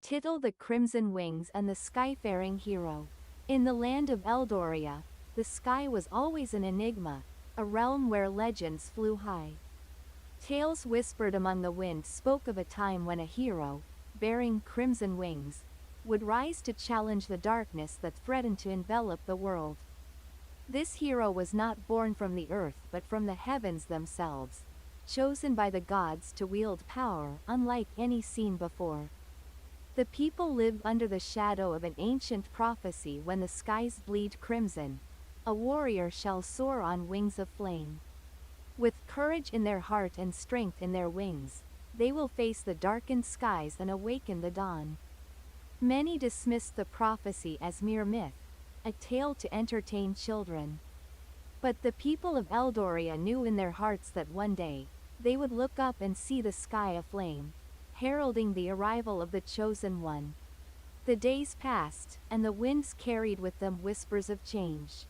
Tittle the Crimson Wings and the Skyfaring Hero. In the land of Eldoria, the sky was always an enigma, a realm where legends flew high. Tales whispered among the wind spoke of a time when a hero, bearing crimson wings, would rise to challenge the darkness that threatened to envelop the world. This hero was not born from the earth but from the heavens themselves, chosen by the gods to wield power unlike any seen before. The people lived under the shadow of an ancient prophecy: when the skies bleed crimson, a warrior shall soar on wings of flame. With courage in their heart and strength in their wings, they will face the darkened skies and awaken the dawn. Many dismissed the prophecy as mere myth, a tale to entertain children. But the people of Eldoria knew in their hearts that one day, they would look up and see the sky aflame, heralding the arrival of the chosen one. The days passed, and the winds carried with them whispers of change.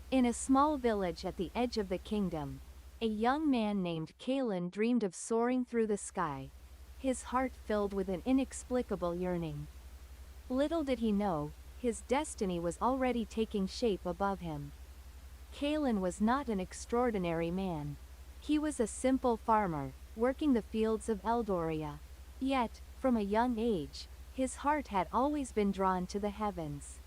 In a small village at the edge of the kingdom, a young man named Kalen dreamed of soaring through the sky, his heart filled with an inexplicable yearning. Little did he know, his destiny was already taking shape above him. Kalen was not an extraordinary man. He was a simple farmer, working the fields of Eldoria. Yet, from a young age, his heart had always been drawn to the heavens.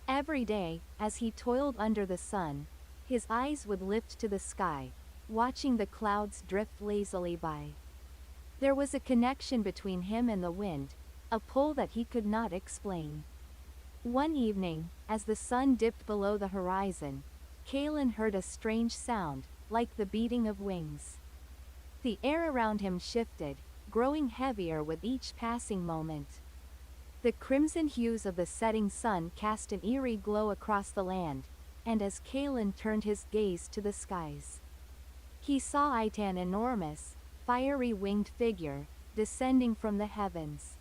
Every day, as he toiled under the sun, his eyes would lift to the sky, watching the clouds drift lazily by. There was a connection between him and the wind, a pull that he could not explain. One evening, as the sun dipped below the horizon, Kalen heard a strange sound, like the beating of wings. The air around him shifted, growing heavier with each passing moment. The crimson hues of the setting sun cast an eerie glow across the land, and as Kalen turned his gaze to the skies, he saw an enormous, fiery winged figure, descending from the heavens.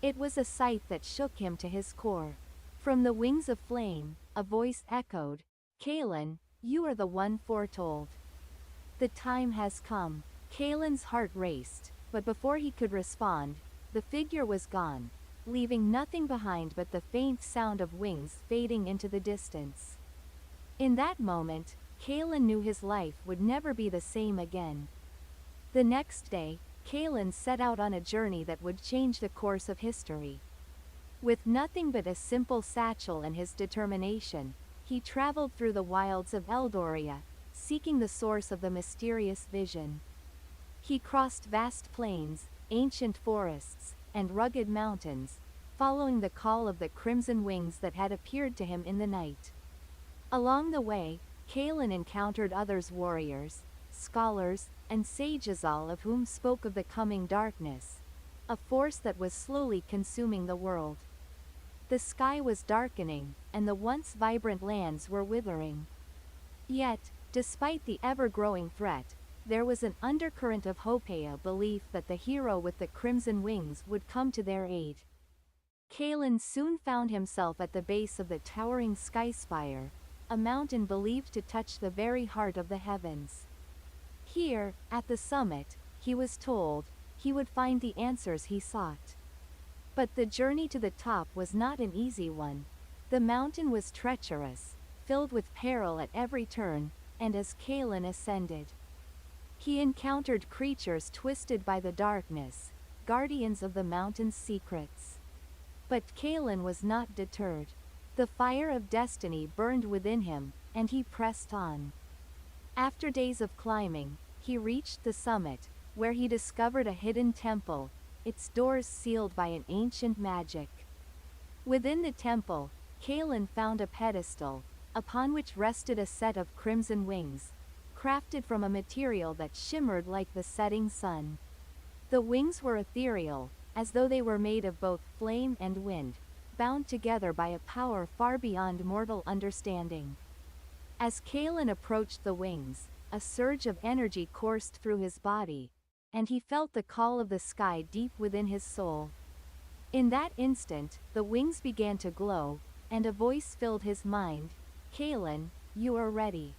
It was a sight that shook him to his core. From the wings of flame, a voice echoed, "Kalen, you are the one foretold. The time has come." Kalen's heart raced, but before he could respond, the figure was gone, leaving nothing behind but the faint sound of wings fading into the distance. In that moment, Kalen knew his life would never be the same again. The next day, Kalen set out on a journey that would change the course of history. With nothing but a simple satchel and his determination, he traveled through the wilds of Eldoria, seeking the source of the mysterious vision. He crossed vast plains, ancient forests, and rugged mountains, following the call of the crimson wings that had appeared to him in the night. Along the way, Kalen encountered others: warriors, scholars, and sages, all of whom spoke of the coming darkness, a force that was slowly consuming the world. The sky was darkening, and the once vibrant lands were withering. Yet, despite the ever-growing threat, there was an undercurrent of hope, a belief that the hero with the crimson wings would come to their aid. Kalen soon found himself at the base of the towering skyspire, a mountain believed to touch the very heart of the heavens. Here, at the summit, he was told, he would find the answers he sought. But the journey to the top was not an easy one. The mountain was treacherous, filled with peril at every turn, and as Kalen ascended, he encountered creatures twisted by the darkness, guardians of the mountain's secrets. But Kalen was not deterred. The fire of destiny burned within him, and he pressed on. After days of climbing, he reached the summit, where he discovered a hidden temple, its doors sealed by an ancient magic. Within the temple, Kalen found a pedestal, upon which rested a set of crimson wings, crafted from a material that shimmered like the setting sun. The wings were ethereal, as though they were made of both flame and wind, bound together by a power far beyond mortal understanding. As Kalen approached the wings, a surge of energy coursed through his body, and he felt the call of the sky deep within his soul. In that instant, the wings began to glow, and a voice filled his mind, "Kalen, you are ready.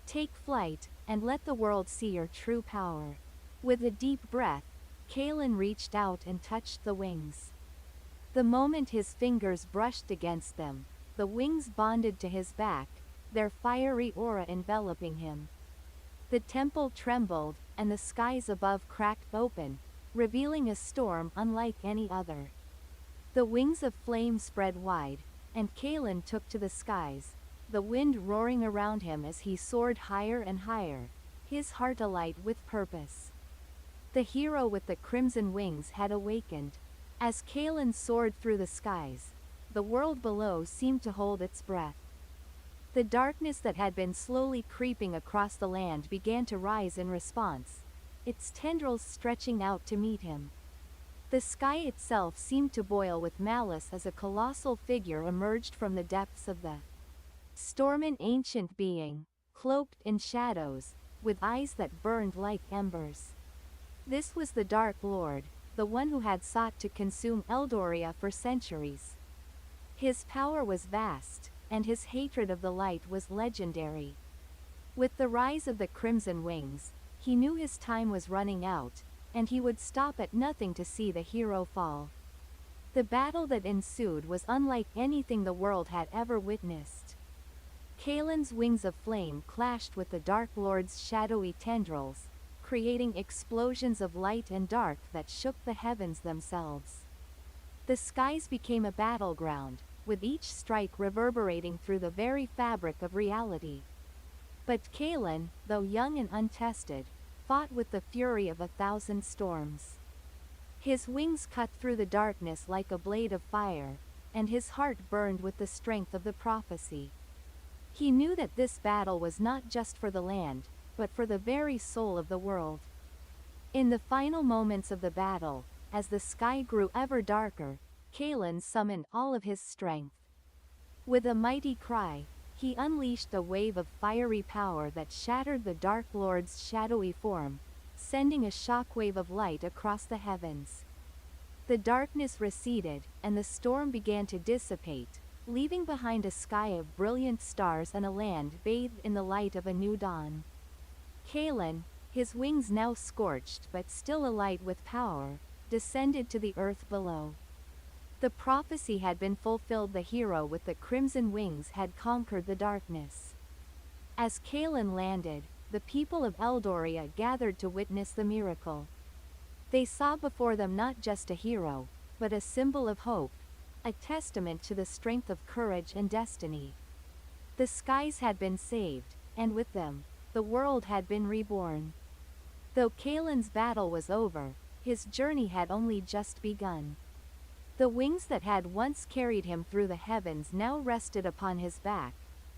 Take flight, and let the world see your true power." With a deep breath, Kalen reached out and touched the wings. The moment his fingers brushed against them, the wings bonded to his back, their fiery aura enveloping him. The temple trembled, and the skies above cracked open, revealing a storm unlike any other. The wings of flame spread wide, and Kalen took to the skies, the wind roaring around him as he soared higher and higher, his heart alight with purpose. The hero with the crimson wings had awakened. As Kalen soared through the skies, the world below seemed to hold its breath. The darkness that had been slowly creeping across the land began to rise in response, its tendrils stretching out to meet him. The sky itself seemed to boil with malice as a colossal figure emerged from the depths of the storm, an ancient being, cloaked in shadows, with eyes that burned like embers. This was the Dark Lord, the one who had sought to consume Eldoria for centuries. His power was vast, and his hatred of the light was legendary. With the rise of the Crimson Wings, he knew his time was running out, and he would stop at nothing to see the hero fall. The battle that ensued was unlike anything the world had ever witnessed. Kalen's wings of flame clashed with the Dark Lord's shadowy tendrils, creating explosions of light and dark that shook the heavens themselves. The skies became a battleground, with each strike reverberating through the very fabric of reality. But Kalen, though young and untested, fought with the fury of 1,000 storms. His wings cut through the darkness like a blade of fire, and his heart burned with the strength of the prophecy. He knew that this battle was not just for the land, but for the very soul of the world. In the final moments of the battle, as the sky grew ever darker, Kalen summoned all of his strength. With a mighty cry, he unleashed a wave of fiery power that shattered the Dark Lord's shadowy form, sending a shockwave of light across the heavens. The darkness receded, and the storm began to dissipate, leaving behind a sky of brilliant stars and a land bathed in the light of a new dawn. Kalen, his wings now scorched but still alight with power, descended to the earth below. The prophecy had been fulfilled. The hero with the crimson wings had conquered the darkness. As Kalen landed, the people of Eldoria gathered to witness the miracle. They saw before them not just a hero, but a symbol of hope, a testament to the strength of courage and destiny. The skies had been saved, and with them, the world had been reborn. Though Kalen's battle was over, his journey had only just begun. The wings that had once carried him through the heavens now rested upon his back,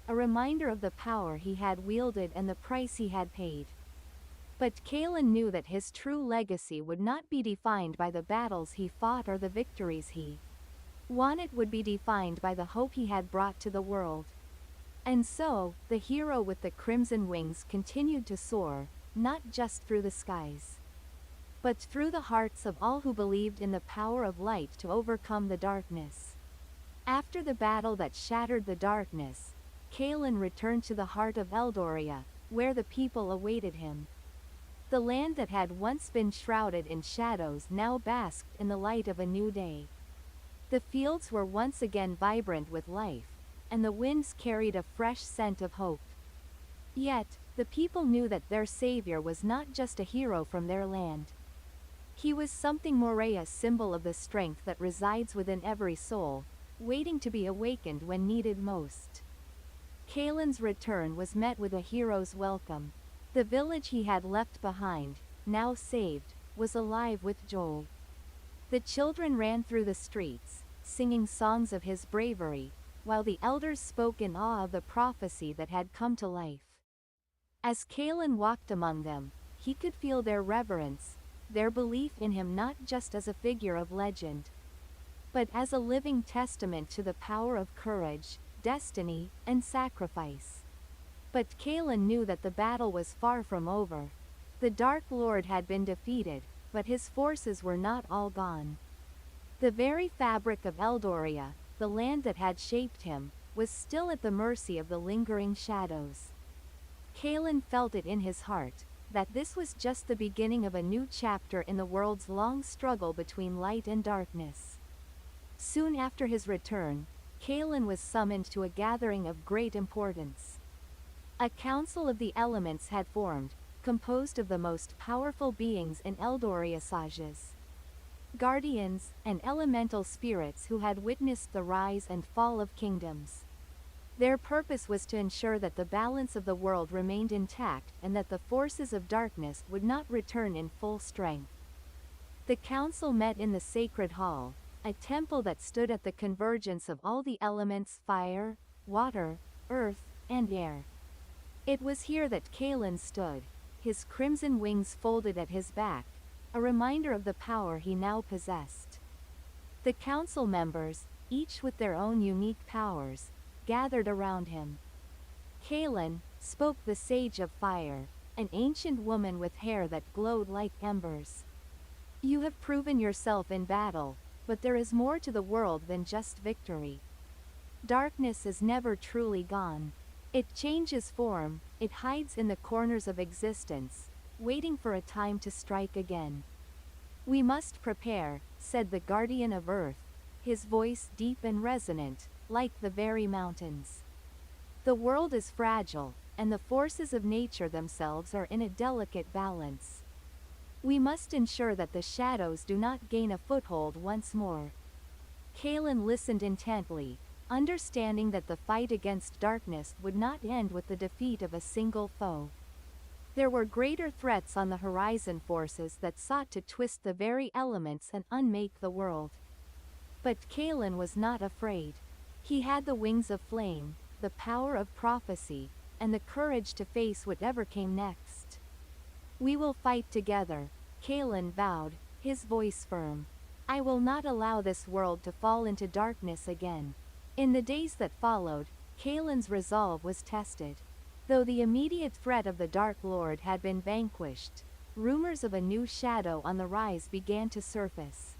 a reminder of the power he had wielded and the price he had paid. But Kalen knew that his true legacy would not be defined by the battles he fought or the victories he won. It would be defined by the hope he had brought to the world. And so, the hero with the crimson wings continued to soar, not just through the skies, but through the hearts of all who believed in the power of light to overcome the darkness. After the battle that shattered the darkness, Kalen returned to the heart of Eldoria, where the people awaited him. The land that had once been shrouded in shadows now basked in the light of a new day. The fields were once again vibrant with life, and the winds carried a fresh scent of hope. Yet, the people knew that their savior was not just a hero from their land. He was something more, a symbol of the strength that resides within every soul, waiting to be awakened when needed most. Kalen's return was met with a hero's welcome. The village he had left behind, now saved, was alive with joy. The children ran through the streets, singing songs of his bravery, while the elders spoke in awe of the prophecy that had come to life. As Kalen walked among them, he could feel their reverence, their belief in him not just as a figure of legend, but as a living testament to the power of courage, destiny, and sacrifice. But Kalen knew that the battle was far from over. The Dark Lord had been defeated, but his forces were not all gone. The very fabric of Eldoria, the land that had shaped him, was still at the mercy of the lingering shadows. Kalen felt it in his heart, that this was just the beginning of a new chapter in the world's long struggle between light and darkness. Soon after his return, Kalin was summoned to a gathering of great importance. A council of the elements had formed, composed of the most powerful beings in Eldoria sages, guardians, and elemental spirits who had witnessed the rise and fall of kingdoms. Their purpose was to ensure that the balance of the world remained intact and that the forces of darkness would not return in full strength. The council met in the sacred hall, a temple that stood at the convergence of all the elements: fire, water, earth, and air. It was here that Kalin stood, his crimson wings folded at his back, a reminder of the power he now possessed. The council members, each with their own unique powers, gathered around him. Kalin, spoke the Sage of Fire, an ancient woman with hair that glowed like embers. You have proven yourself in battle, but there is more to the world than just victory. Darkness is never truly gone. It changes form, it hides in the corners of existence, waiting for a time to strike again. We must prepare, said the guardian of Earth, his voice deep and resonant, like the very mountains. The world is fragile, and the forces of nature themselves are in a delicate balance. We must ensure that the shadows do not gain a foothold once more. Kalin listened intently, understanding that the fight against darkness would not end with the defeat of a single foe. There were greater threats on the horizon, forces that sought to twist the very elements and unmake the world. But Kalin was not afraid. He had the wings of flame, the power of prophecy, and the courage to face whatever came next. We will fight together, Kalin vowed, his voice firm. I will not allow this world to fall into darkness again. In the days that followed, Kalin's resolve was tested. Though the immediate threat of the Dark Lord had been vanquished, rumors of a new shadow on the rise began to surface.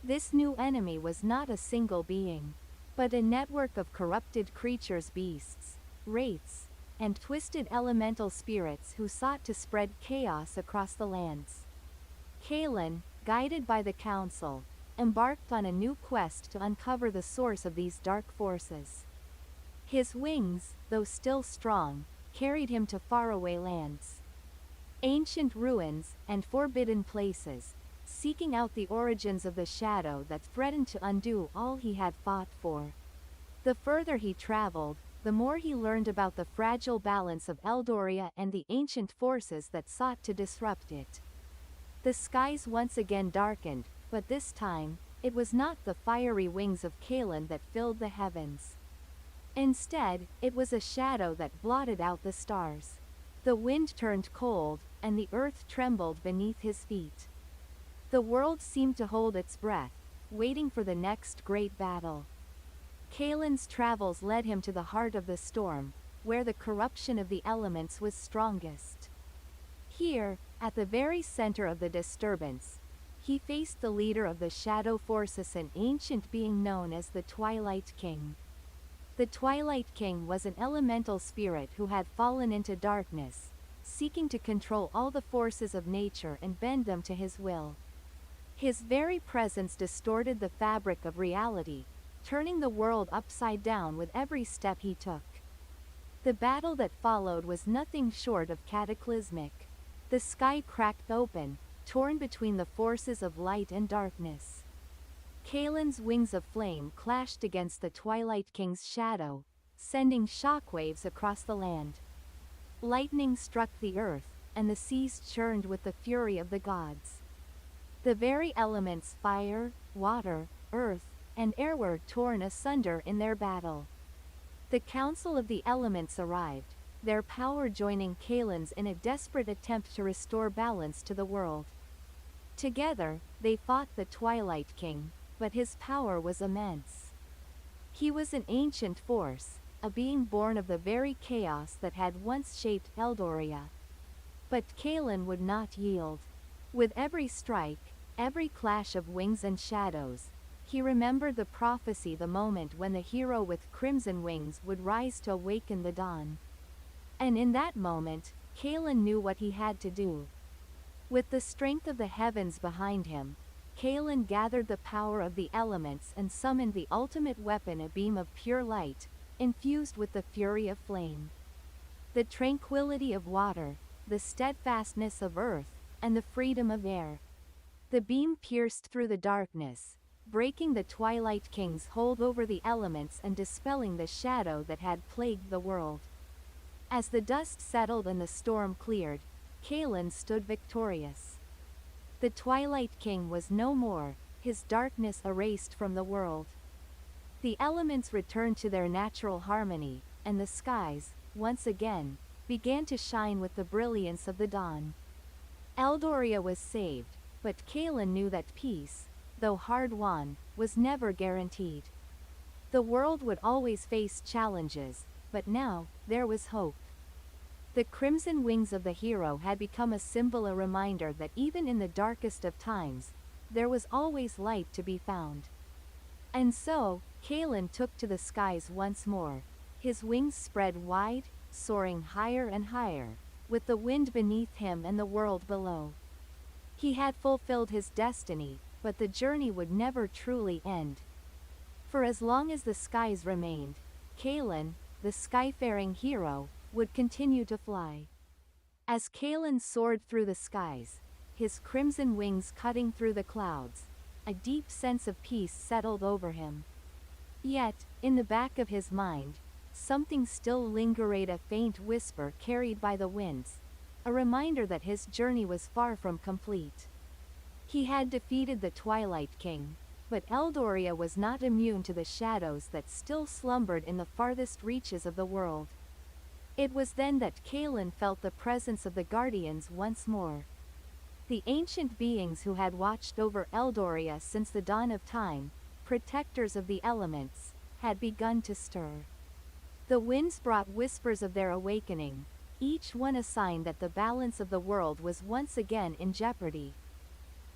This new enemy was not a single being, but a network of corrupted creatures, beasts, wraiths, and twisted elemental spirits who sought to spread chaos across the lands. Kalin, guided by the council, embarked on a new quest to uncover the source of these dark forces. His wings, though still strong, carried him to faraway lands, ancient ruins, and forbidden places, seeking out the origins of the shadow that threatened to undo all he had fought for. The further he traveled, the more he learned about the fragile balance of Eldoria and the ancient forces that sought to disrupt it. The skies once again darkened, but this time, it was not the fiery wings of Kalin that filled the heavens. Instead, it was a shadow that blotted out the stars. The wind turned cold, and the earth trembled beneath his feet. The world seemed to hold its breath, waiting for the next great battle. Kalin's travels led him to the heart of the storm, where the corruption of the elements was strongest. Here, at the very center of the disturbance, he faced the leader of the shadow forces, an ancient being known as the Twilight King. The Twilight King was an elemental spirit who had fallen into darkness, seeking to control all the forces of nature and bend them to his will. His very presence distorted the fabric of reality, turning the world upside down with every step he took. The battle that followed was nothing short of cataclysmic. The sky cracked open, torn between the forces of light and darkness. Kalin's wings of flame clashed against the Twilight King's shadow, sending shockwaves across the land. Lightning struck the earth, and the seas churned with the fury of the gods. The very elements fire, water, earth, and air were torn asunder in their battle. The Council of the Elements arrived, their power joining Kalin's in a desperate attempt to restore balance to the world. Together, they fought the Twilight King, but his power was immense. He was an ancient force, a being born of the very chaos that had once shaped Eldoria. But Kalin would not yield. With every strike, every clash of wings and shadows, he remembered the prophecy, the moment when the hero with crimson wings would rise to awaken the dawn. And in that moment, Kalin knew what he had to do. With the strength of the heavens behind him, Kalen gathered the power of the elements and summoned the ultimate weapon, a beam of pure light, infused with the fury of flame. The tranquility of water, the steadfastness of earth, and the freedom of air. The beam pierced through the darkness, breaking the Twilight King's hold over the elements and dispelling the shadow that had plagued the world. As the dust settled and the storm cleared, Kalen stood victorious. The Twilight King was no more, his darkness erased from the world. The elements returned to their natural harmony, and the skies, once again, began to shine with the brilliance of the dawn. Eldoria was saved, but Kalen knew that peace, though hard-won, was never guaranteed. The world would always face challenges, but now, there was hope. The crimson wings of the hero had become a symbol, a reminder that even in the darkest of times, there was always light to be found. And so, Kalen took to the skies once more, his wings spread wide, soaring higher and higher, with the wind beneath him and the world below. He had fulfilled his destiny, but the journey would never truly end. For as long as the skies remained, Kalen, the skyfaring hero, would continue to fly. As Kalen soared through the skies, his crimson wings cutting through the clouds, a deep sense of peace settled over him. Yet, in the back of his mind, something still lingered, a faint whisper carried by the winds, a reminder that his journey was far from complete. He had defeated the Twilight King, but Eldoria was not immune to the shadows that still slumbered in the farthest reaches of the world. It was then that Kalen felt the presence of the Guardians once more. The ancient beings who had watched over Eldoria since the dawn of time, protectors of the elements, had begun to stir. The winds brought whispers of their awakening, each one a sign that the balance of the world was once again in jeopardy.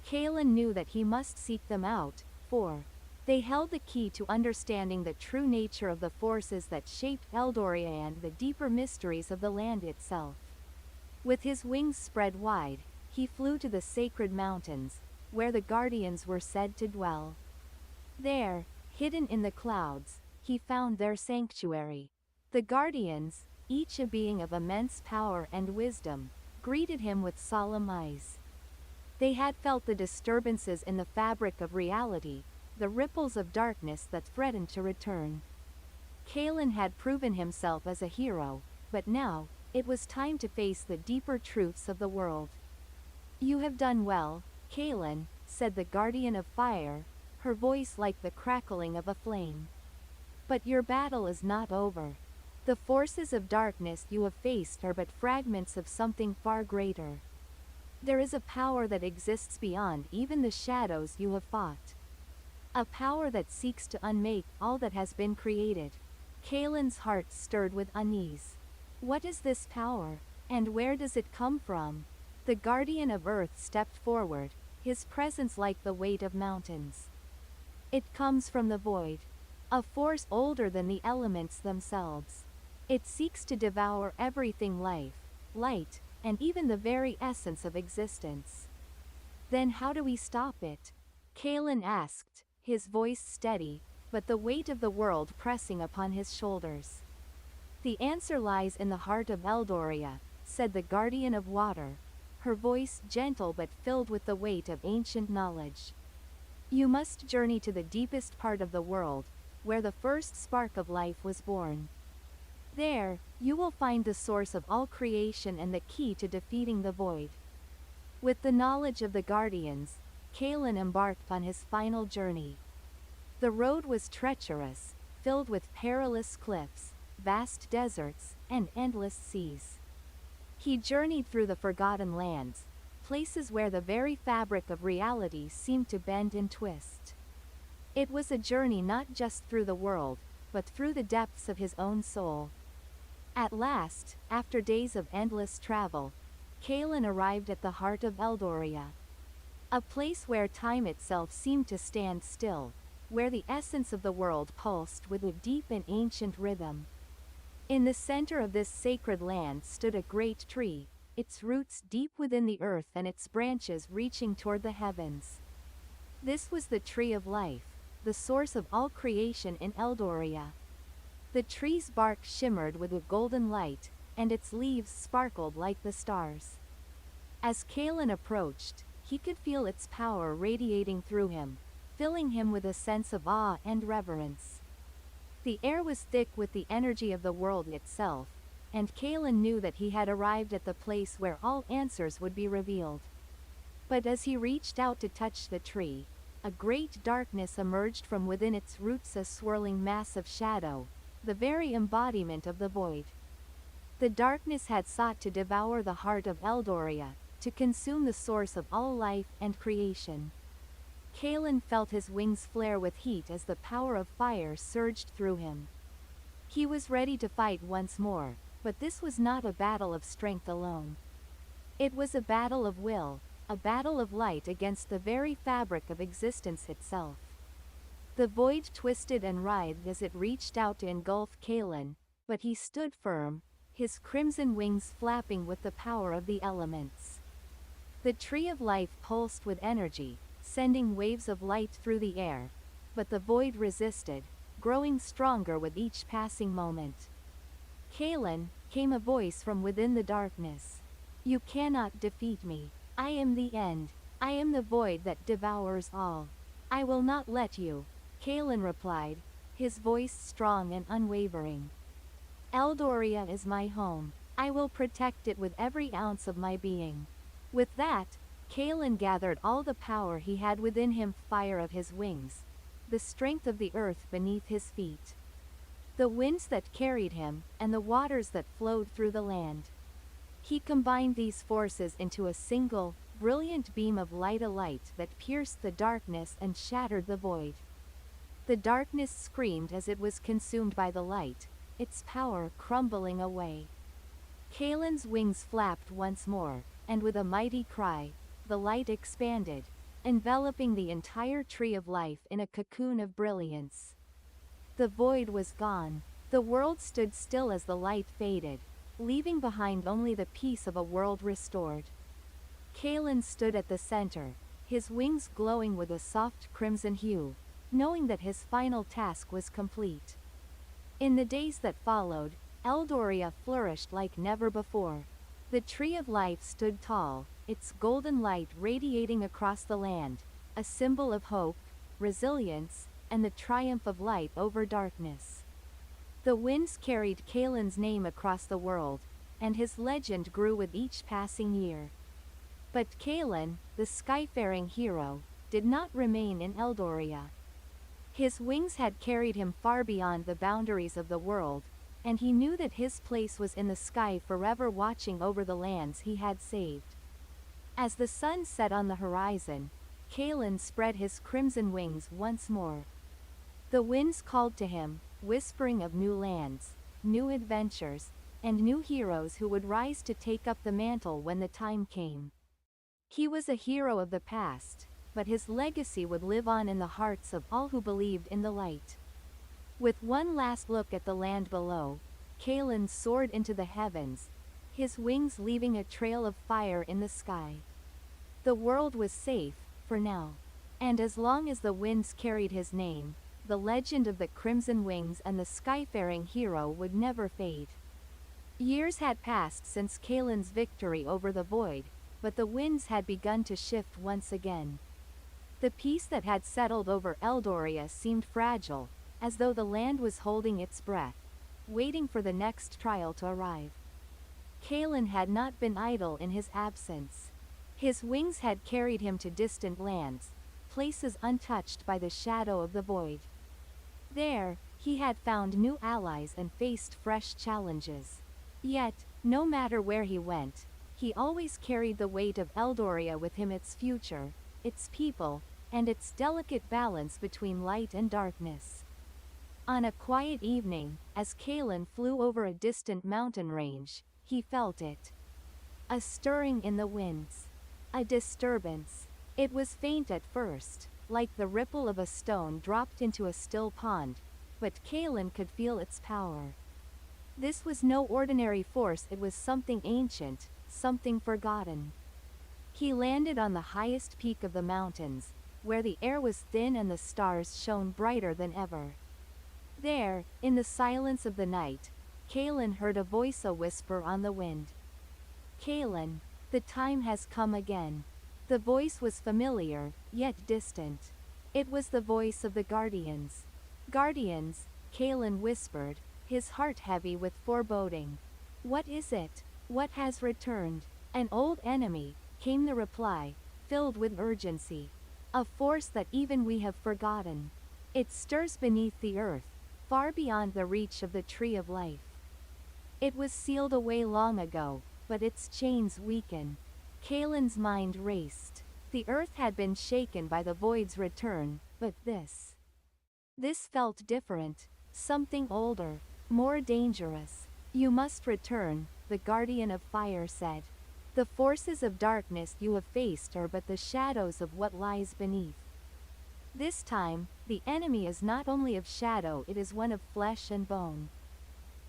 Kalen knew that he must seek them out, for they held the key to understanding the true nature of the forces that shaped Eldoria and the deeper mysteries of the land itself. With his wings spread wide, he flew to the sacred mountains, where the Guardians were said to dwell. There, hidden in the clouds, he found their sanctuary. The Guardians, each a being of immense power and wisdom, greeted him with solemn eyes. They had felt the disturbances in the fabric of reality, the ripples of darkness that threatened to return. Kalen had proven himself as a hero, but now, it was time to face the deeper truths of the world. "You have done well, Kalen," said the Guardian of Fire, her voice like the crackling of a flame. "But your battle is not over. The forces of darkness you have faced are but fragments of something far greater. There is a power that exists beyond even the shadows you have fought. A power that seeks to unmake all that has been created." Kalen's heart stirred with unease. What is this power, and where does it come from? The Guardian of Earth stepped forward, his presence like the weight of mountains. "It comes from the void, a force older than the elements themselves. It seeks to devour everything life, light, and even the very essence of existence." "Then how do we stop it?" Kalen asked, his voice steady, but the weight of the world pressing upon his shoulders. "The answer lies in the heart of Eldoria," said the Guardian of Water, her voice gentle but filled with the weight of ancient knowledge. "You must journey to the deepest part of the world, where the first spark of life was born. There, you will find the source of all creation and the key to defeating the void." With the knowledge of the Guardians, Kalen embarked on his final journey. The road was treacherous, filled with perilous cliffs, vast deserts, and endless seas. He journeyed through the forgotten lands, places where the very fabric of reality seemed to bend and twist. It was a journey not just through the world, but through the depths of his own soul. At last, after days of endless travel, Kalen arrived at the heart of Eldoria. A place where time itself seemed to stand still, where the essence of the world pulsed with a deep and ancient rhythm. In the center of this sacred land stood a great tree, its roots deep within the earth and its branches reaching toward the heavens. This was the tree of life, the source of all creation in Eldoria. The tree's bark shimmered with a golden light, and its leaves sparkled like the stars. As Kalen approached, he could feel its power radiating through him, filling him with a sense of awe and reverence. The air was thick with the energy of the world itself, and Kalen knew that he had arrived at the place where all answers would be revealed. But as he reached out to touch the tree, a great darkness emerged from within its roots, a swirling mass of shadow, the very embodiment of the void. The darkness had sought to devour the heart of Eldoria, to consume the source of all life and creation. Kalen felt his wings flare with heat as the power of fire surged through him. He was ready to fight once more, but this was not a battle of strength alone. It was a battle of will, a battle of light against the very fabric of existence itself. The void twisted and writhed as it reached out to engulf Kalen, but he stood firm, his crimson wings flapping with the power of the elements. The tree of life pulsed with energy, sending waves of light through the air, but the void resisted, growing stronger with each passing moment. "Kalen," came a voice from within the darkness. "You cannot defeat me. I am the end. I am the void that devours all. I will not let you," Kalen replied, his voice strong and unwavering. "Eldoria is my home. I will protect it with every ounce of my being." With that, Kalen gathered all the power he had within him, fire of his wings, the strength of the earth beneath his feet, the winds that carried him, and the waters that flowed through the land. He combined these forces into a single, brilliant beam of light, a light that pierced the darkness and shattered the void. The darkness screamed as it was consumed by the light, its power crumbling away. Kalen's wings flapped once more, and with a mighty cry, the light expanded, enveloping the entire tree of life in a cocoon of brilliance. The void was gone. The world stood still as the light faded, leaving behind only the peace of a world restored. Kalen stood at the center, his wings glowing with a soft crimson hue, knowing that his final task was complete. In the days that followed, Eldoria flourished like never before. The tree of life stood tall, its golden light radiating across the land, a symbol of hope, resilience, and the triumph of light over darkness. The winds carried Kalen's name across the world, and his legend grew with each passing year. But Kalen, the skyfaring hero, did not remain in Eldoria. His wings had carried him far beyond the boundaries of the world, and he knew that his place was in the sky, forever watching over the lands he had saved. As the sun set on the horizon, Kalen spread his crimson wings once more. The winds called to him, whispering of new lands, new adventures, and new heroes who would rise to take up the mantle when the time came. He was a hero of the past, but his legacy would live on in the hearts of all who believed in the light. With one last look at the land below, Kalen soared into the heavens, his wings leaving a trail of fire in the sky. The world was safe, for now. And as long as the winds carried his name, the legend of the crimson wings and the skyfaring hero would never fade. Years had passed since Kalen's victory over the void, but the winds had begun to shift once again. The peace that had settled over Eldoria seemed fragile, as though the land was holding its breath, waiting for the next trial to arrive. Kalen had not been idle in his absence. His wings had carried him to distant lands, places untouched by the shadow of the void. There, he had found new allies and faced fresh challenges. Yet, no matter where he went, he always carried the weight of Eldoria with him, its future, its people, and its delicate balance between light and darkness. On a quiet evening, as Kalen flew over a distant mountain range, he felt it. A stirring in the winds. A disturbance. It was faint at first, like the ripple of a stone dropped into a still pond, but Kalen could feel its power. This was no ordinary force, it was something ancient, something forgotten. He landed on the highest peak of the mountains, where the air was thin and the stars shone brighter than ever. There, in the silence of the night, Kaelin heard a voice whisper on the wind. "Kaelin, the time has come again." The voice was familiar, yet distant. It was the voice of the Guardians. "Guardians," Kaelin whispered, his heart heavy with foreboding. "What is it? What has returned?" "An old enemy," came the reply, filled with urgency. "A force that even we have forgotten. It stirs beneath the earth, far beyond the reach of the tree of life. It was sealed away long ago, but its chains weaken." Kaelin's mind raced. The earth had been shaken by the void's return, but this felt different. Something older, more dangerous. "You must return," the Guardian of Fire said. "The forces of darkness you have faced are but the shadows of what lies beneath. This time, the enemy is not only of shadow, it is one of flesh and bone.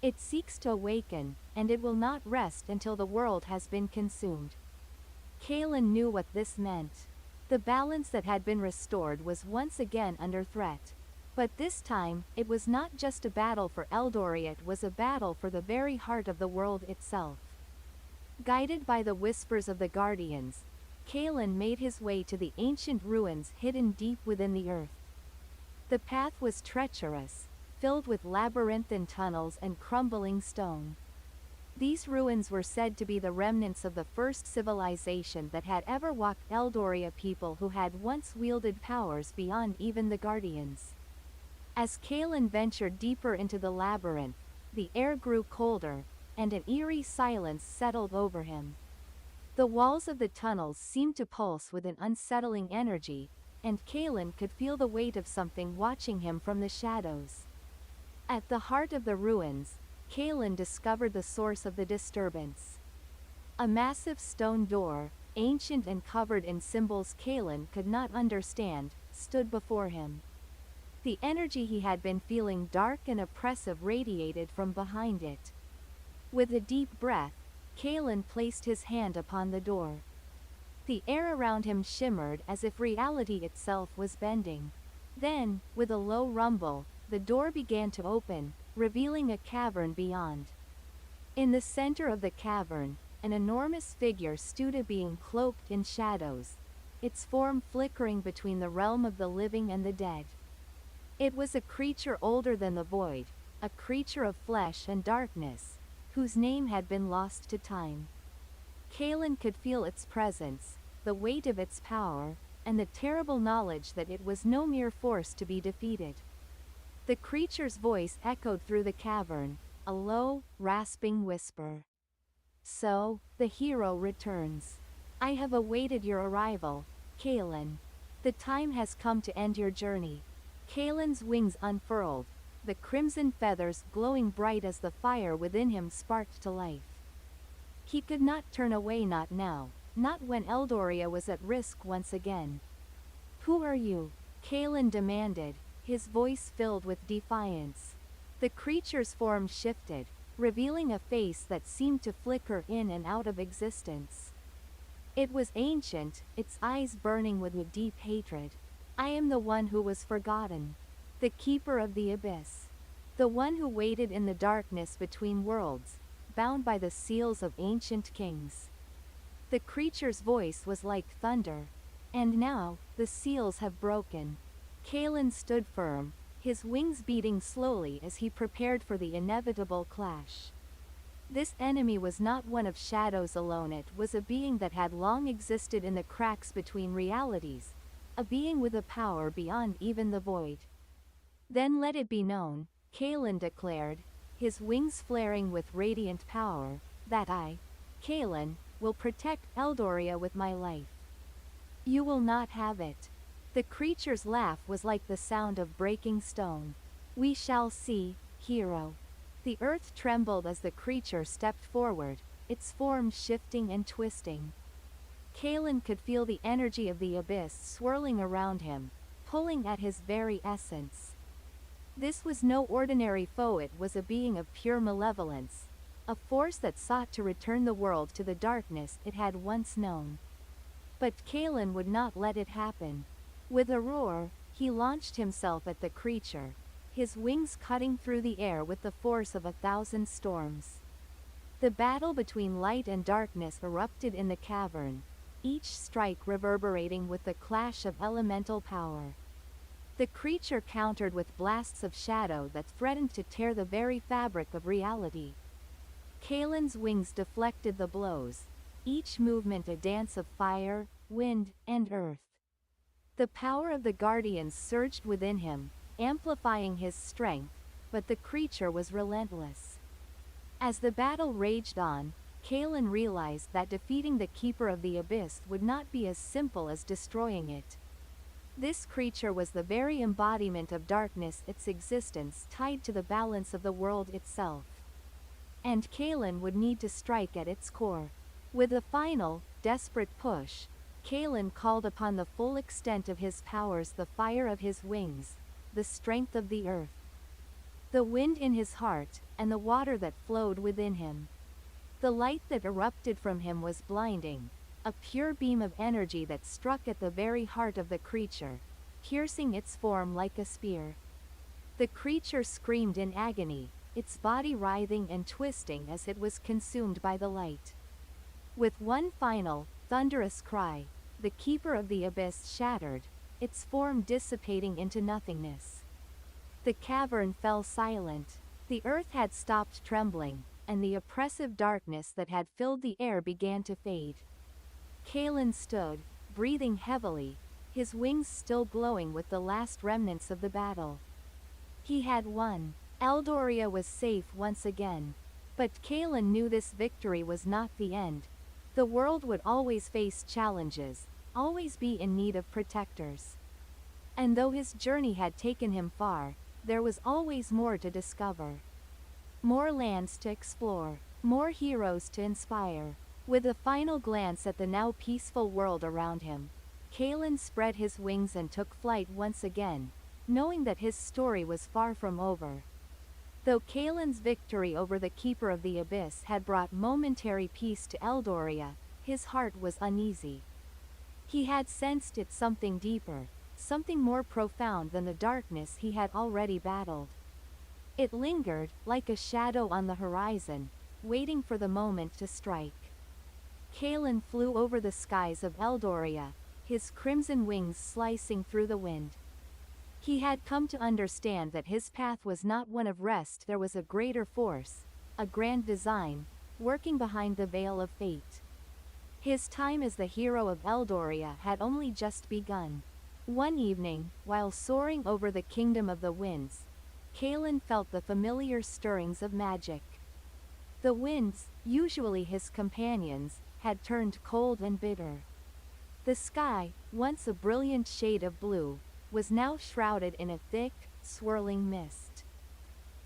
It seeks to awaken, and it will not rest until the world has been consumed." Kaelin knew what this meant. The balance that had been restored was once again under threat. But this time, it was not just a battle for Eldoria, it was a battle for the very heart of the world itself. Guided by the whispers of the Guardians, Kaelin made his way to the ancient ruins hidden deep within the earth. The path was treacherous, filled with labyrinthine tunnels and crumbling stone. These ruins were said to be the remnants of the first civilization that had ever walked Eldoria, people who had once wielded powers beyond even the Guardians. As Kaelin ventured deeper into the labyrinth, the air grew colder, and an eerie silence settled over him. The walls of the tunnels seemed to pulse with an unsettling energy, and Kaelin could feel the weight of something watching him from the shadows. At the heart of the ruins, Kaelin discovered the source of the disturbance. A massive stone door, ancient and covered in symbols Kaelin could not understand, stood before him. The energy he had been feeling, dark and oppressive, radiated from behind it. With a deep breath, Kaelin placed his hand upon the door. The air around him shimmered as if reality itself was bending. Then, with a low rumble, the door began to open, revealing a cavern beyond. In the center of the cavern, an enormous figure stood, a being cloaked in shadows, its form flickering between the realm of the living and the dead. It was a creature older than the void, a creature of flesh and darkness, whose name had been lost to time. Kaelin could feel its presence, the weight of its power, and the terrible knowledge that it was no mere force to be defeated. The creature's voice echoed through the cavern, a low, rasping whisper. "So, the hero returns. I have awaited your arrival, Kaelin. The time has come to end your journey." Kaelin's wings unfurled, the crimson feathers glowing bright as the fire within him sparked to life. He could not turn away, not now, not when Eldoria was at risk once again. "Who are you?" Kaelin demanded, his voice filled with defiance. The creature's form shifted, revealing a face that seemed to flicker in and out of existence. It was ancient, its eyes burning with a deep hatred. "I am the one who was forgotten. The keeper of the abyss. The one who waited in the darkness between worlds, bound by the seals of ancient kings." The creature's voice was like thunder. "And now, the seals have broken." Kaelin stood firm, his wings beating slowly as he prepared for the inevitable clash. This enemy was not one of shadows alone, it was a being that had long existed in the cracks between realities, a being with a power beyond even the void. "Then let it be known," Kaelin declared, his wings flaring with radiant power, "that I, Kaelin, will protect Eldoria with my life. You will not have it." The creature's laugh was like the sound of breaking stone. "We shall see, hero." The earth trembled as the creature stepped forward, its form shifting and twisting. Kaelin could feel the energy of the abyss swirling around him, pulling at his very essence. This was no ordinary foe, it was a being of pure malevolence, a force that sought to return the world to the darkness it had once known. But Kaelin would not let it happen. With a roar, he launched himself at the creature, his wings cutting through the air with the force of 1,000 storms. The battle between light and darkness erupted in the cavern, each strike reverberating with the clash of elemental power. The creature countered with blasts of shadow that threatened to tear the very fabric of reality. Kalen's wings deflected the blows, each movement a dance of fire, wind, and earth. The power of the guardians surged within him, amplifying his strength, but the creature was relentless. As the battle raged on, Kalen realized that defeating the Keeper of the Abyss would not be as simple as destroying it. This creature was the very embodiment of darkness, its existence tied to the balance of the world itself. And Kalen would need to strike at its core. With a final, desperate push, Kalen called upon the full extent of his powers, the fire of his wings, the strength of the earth, the wind in his heart, and the water that flowed within him. The light that erupted from him was blinding, a pure beam of energy that struck at the very heart of the creature, piercing its form like a spear. The creature screamed in agony, its body writhing and twisting as it was consumed by the light. With one final, thunderous cry, the Keeper of the Abyss shattered, its form dissipating into nothingness. The cavern fell silent. The earth had stopped trembling, and the oppressive darkness that had filled the air began to fade. Kalen stood, breathing heavily, his wings still glowing with the last remnants of the battle. He had won. Eldoria was safe once again. But Kalen knew this victory was not the end. The world would always face challenges, always be in need of protectors. And though his journey had taken him far, there was always more to discover. More lands to explore, more heroes to inspire. With a final glance at the now peaceful world around him, Kalen spread his wings and took flight once again, knowing that his story was far from over. Though Kalen's victory over the Keeper of the Abyss had brought momentary peace to Eldoria, his heart was uneasy. He had sensed it something deeper, something more profound than the darkness he had already battled. It lingered, like a shadow on the horizon, waiting for the moment to strike. Kalen flew over the skies of Eldoria, his crimson wings slicing through the wind. He had come to understand that his path was not one of rest. There was a greater force, a grand design, working behind the veil of fate. His time as the hero of Eldoria had only just begun. One evening, while soaring over the kingdom of the winds, Kalen felt the familiar stirrings of magic. The winds, usually his companions, had turned cold and bitter. The sky, once a brilliant shade of blue, was now shrouded in a thick, swirling mist.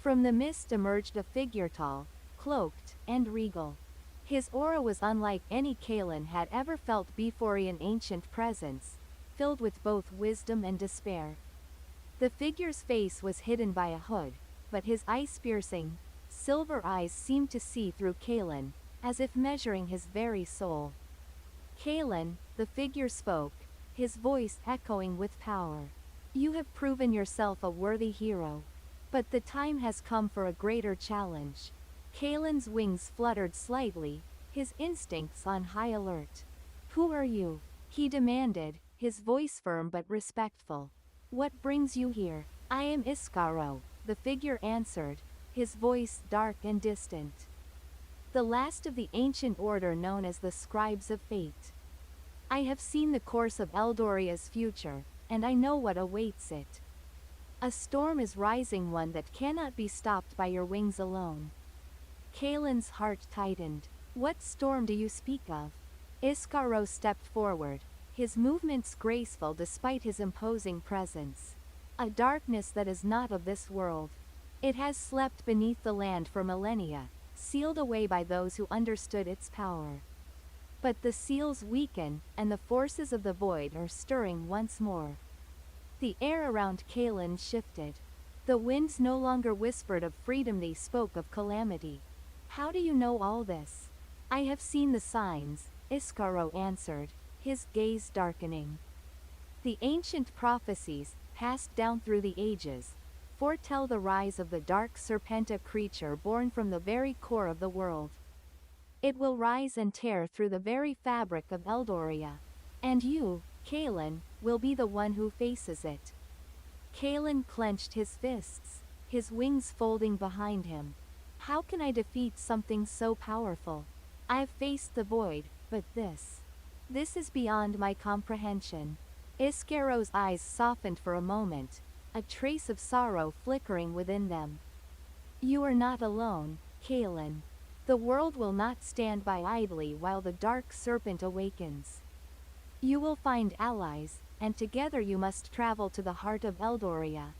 From the mist emerged a figure tall, cloaked, and regal. His aura was unlike any Kalen had ever felt before, an ancient presence, filled with both wisdom and despair. The figure's face was hidden by a hood, but his ice-piercing, silver eyes seemed to see through Kalen, as if measuring his very soul. Kalen, the figure spoke, his voice echoing with power. You have proven yourself a worthy hero. But the time has come for a greater challenge. Kalen's wings fluttered slightly, his instincts on high alert. Who are you? He demanded, his voice firm but respectful. What brings you here? I am Iskaro, the figure answered, his voice dark and distant. The last of the ancient order known as the Scribes of Fate. I have seen the course of Eldoria's future, and I know what awaits it. A storm is rising, one that cannot be stopped by your wings alone. Kalen's heart tightened. What storm do you speak of? Iskaro stepped forward, his movements graceful despite his imposing presence. A darkness that is not of this world. It has slept beneath the land for millennia, sealed away by those who understood its power. But the seals weaken, and the forces of the void are stirring once more. The air around Kalen shifted. The winds no longer whispered of freedom, they spoke of calamity. How do you know all this? I have seen the signs, Iskaro answered, his gaze darkening. The ancient prophecies, passed down through the ages, foretell the rise of the dark serpent, a creature born from the very core of the world. It will rise and tear through the very fabric of Eldoria. And you, Kalen, will be the one who faces it. Kalen clenched his fists, his wings folding behind him. How can I defeat something so powerful? I've faced the void, but this is beyond my comprehension. Iscaro's eyes softened for a moment, a trace of sorrow flickering within them. You are not alone, Kalen. The world will not stand by idly while the dark serpent awakens. You will find allies, and together you must travel to the heart of Eldoria.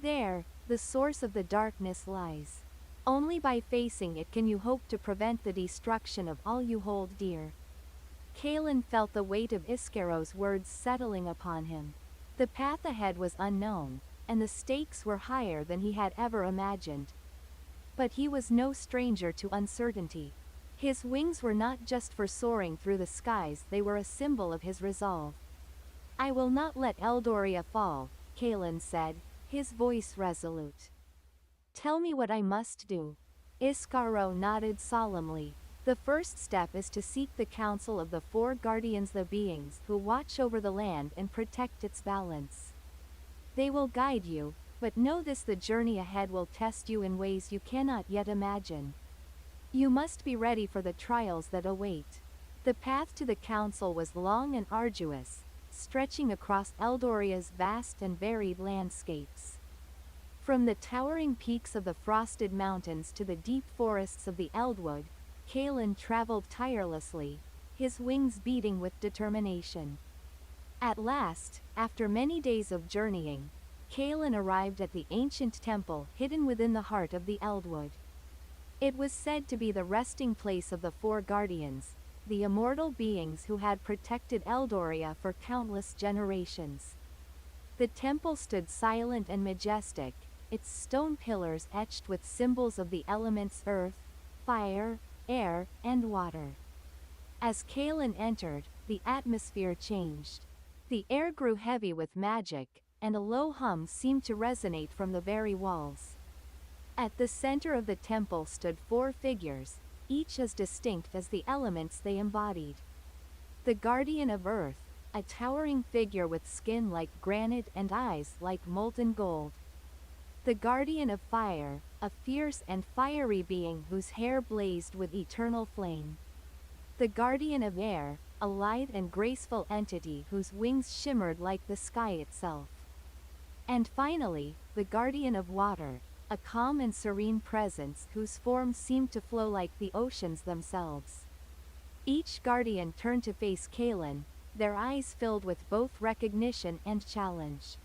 There, the source of the darkness lies. Only by facing it can you hope to prevent the destruction of all you hold dear. Kalen felt the weight of Iscaro's words settling upon him. The path ahead was unknown, and the stakes were higher than he had ever imagined. But he was no stranger to uncertainty. His wings were not just for soaring through the skies, they were a symbol of his resolve. I will not let Eldoria fall, Kalen said, his voice resolute. Tell me what I must do. Iscaro nodded solemnly. The first step is to seek the counsel of the four guardians, the beings who watch over the land and protect its balance. They will guide you, but know this: the journey ahead will test you in ways you cannot yet imagine. You must be ready for the trials that await. The path to the council was long and arduous, stretching across Eldoria's vast and varied landscapes. From the towering peaks of the frosted mountains to the deep forests of the Eldwood, Kalen traveled tirelessly, his wings beating with determination. At last, after many days of journeying, Kalen arrived at the ancient temple hidden within the heart of the Eldwood. It was said to be the resting place of the four guardians, the immortal beings who had protected Eldoria for countless generations. The temple stood silent and majestic, its stone pillars etched with symbols of the elements earth, fire, air, and water. As Kalen entered, the atmosphere changed. The air grew heavy with magic, and a low hum seemed to resonate from the very walls. At the center of the temple stood four figures, each as distinct as the elements they embodied. The guardian of earth, a towering figure with skin like granite and eyes like molten gold. The guardian of fire, a fierce and fiery being whose hair blazed with eternal flame. The guardian of air, a light and graceful entity whose wings shimmered like the sky itself. And finally, the guardian of water, a calm and serene presence whose form seemed to flow like the oceans themselves. Each guardian turned to face Kalen, their eyes filled with both recognition and challenge.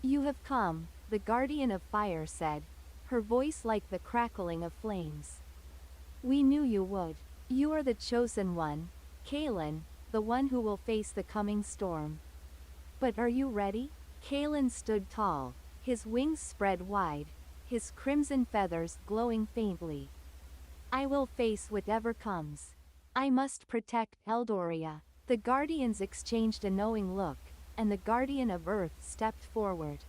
You have come, the guardian of fire said, her voice like the crackling of flames. We knew you would. You are the chosen one, Kalen, the one who will face the coming storm. But are you ready? Kalen stood tall, his wings spread wide, his crimson feathers glowing faintly. I will face whatever comes. I must protect Eldoria. The guardians exchanged a knowing look, and the guardian of earth stepped forward.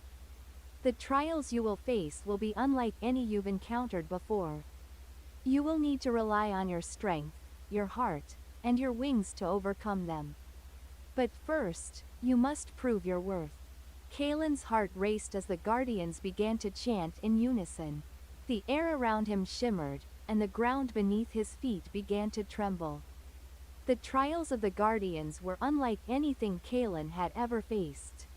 The trials you will face will be unlike any you've encountered before. You will need to rely on your strength, your heart, and your wings to overcome them. But first, you must prove your worth. Kalen's heart raced as the guardians began to chant in unison. The air around him shimmered, and the ground beneath his feet began to tremble. The trials of the guardians were unlike anything Kalen had ever faced.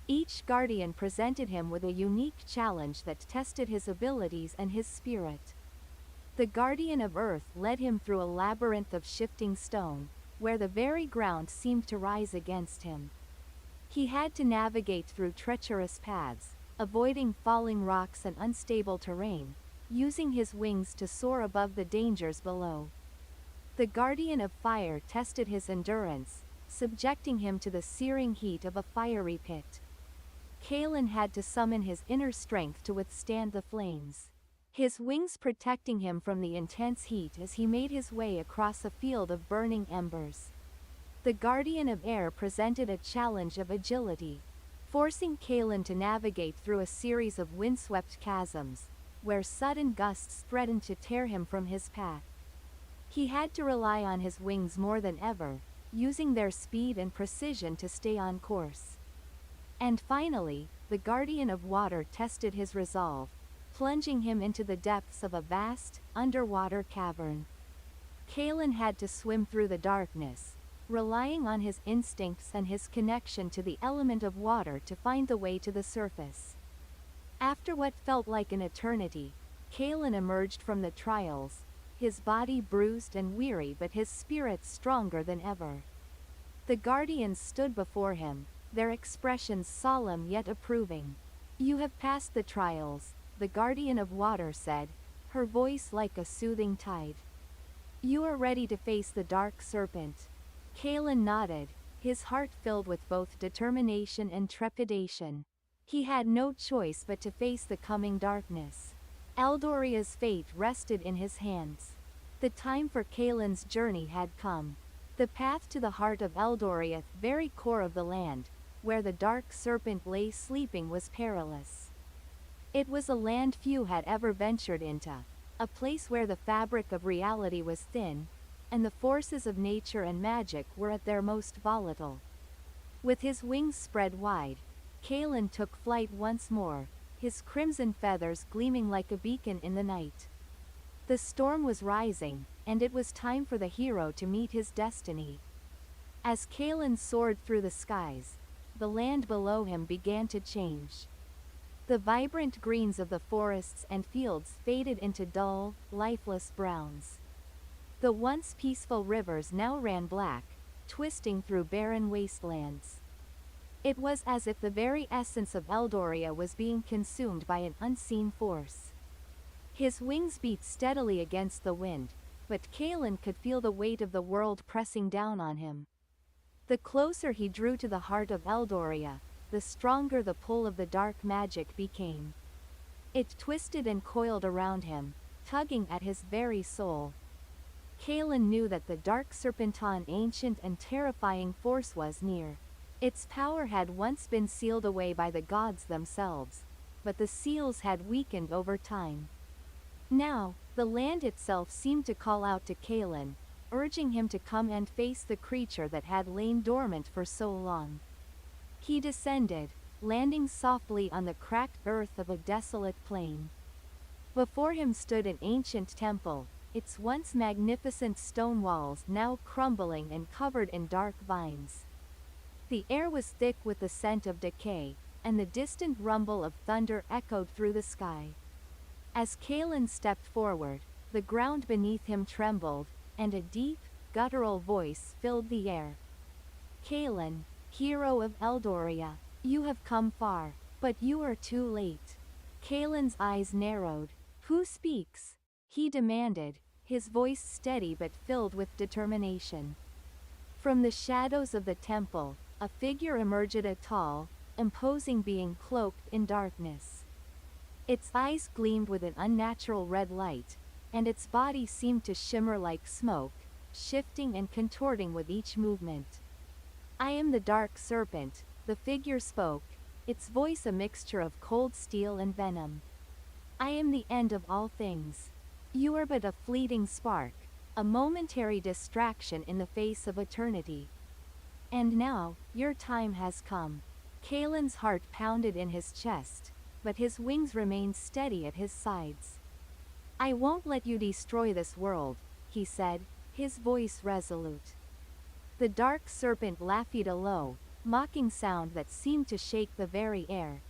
Each guardian presented him with a unique challenge that tested his abilities and his spirit. The guardian of earth led him through a labyrinth of shifting stone, where the very ground seemed to rise against him. He had to navigate through treacherous paths, avoiding falling rocks and unstable terrain, using his wings to soar above the dangers below. The guardian of fire tested his endurance, subjecting him to the searing heat of a fiery pit. Kalen had to summon his inner strength to withstand the flames, his wings protecting him from the intense heat as he made his way across a field of burning embers. The Guardian of Air presented a challenge of agility, forcing Kalen to navigate through a series of windswept chasms, where sudden gusts threatened to tear him from his path. He had to rely on his wings more than ever, using their speed and precision to stay on course. And finally, the Guardian of Water tested his resolve, plunging him into the depths of a vast, underwater cavern. Kalen had to swim through the darkness, relying on his instincts and his connection to the element of water to find the way to the surface. After what felt like an eternity, Kalen emerged from the trials, his body bruised and weary but his spirit stronger than ever. The guardians stood before him, their expressions solemn yet approving. "You have passed the trials," the Guardian of Water said, her voice like a soothing tide. "You are ready to face the dark serpent." Kalen nodded, his heart filled with both determination and trepidation. He had no choice but to face the coming darkness. Eldoria's fate rested in his hands. The time for Kalen's journey had come. The path to the heart of Eldoria, very core of the land, where the dark serpent lay sleeping, was perilous. It was a land few had ever ventured into, a place where the fabric of reality was thin, and the forces of nature and magic were at their most volatile. With his wings spread wide, Kalen took flight once more, his crimson feathers gleaming like a beacon in the night. The storm was rising, and it was time for the hero to meet his destiny. As Kalen soared through the skies, the land below him began to change. The vibrant greens of the forests and fields faded into dull, lifeless browns. The once peaceful rivers now ran black, twisting through barren wastelands. It was as if the very essence of Eldoria was being consumed by an unseen force. His wings beat steadily against the wind, but Kalen could feel the weight of the world pressing down on him. The closer he drew to the heart of Eldoria, the stronger the pull of the dark magic became. It twisted and coiled around him, tugging at his very soul. Kalen knew that the dark serpentine ancient and terrifying force was near. Its power had once been sealed away by the gods themselves, but the seals had weakened over time. Now, the land itself seemed to call out to Kalen, urging him to come and face the creature that had lain dormant for so long. He descended, landing softly on the cracked earth of a desolate plain. Before him stood an ancient temple, its once magnificent stone walls now crumbling and covered in dark vines. The air was thick with the scent of decay, and the distant rumble of thunder echoed through the sky. As Kalen stepped forward, the ground beneath him trembled, and a deep, guttural voice filled the air. "Kalen, hero of Eldoria, you have come far, but you are too late." Kalen's eyes narrowed. "Who speaks?" he demanded, his voice steady but filled with determination. From the shadows of the temple, a figure emerged, a tall, imposing being cloaked in darkness. Its eyes gleamed with an unnatural red light, and its body seemed to shimmer like smoke, shifting and contorting with each movement. "I am the dark serpent," the figure spoke, its voice a mixture of cold steel and venom. "I am the end of all things. You are but a fleeting spark, a momentary distraction in the face of eternity. And now, your time has come." Kalen's heart pounded in his chest, but his wings remained steady at his sides. "I won't let you destroy this world," he said, his voice resolute. The dark serpent laughed, a low, mocking sound that seemed to shake the very air.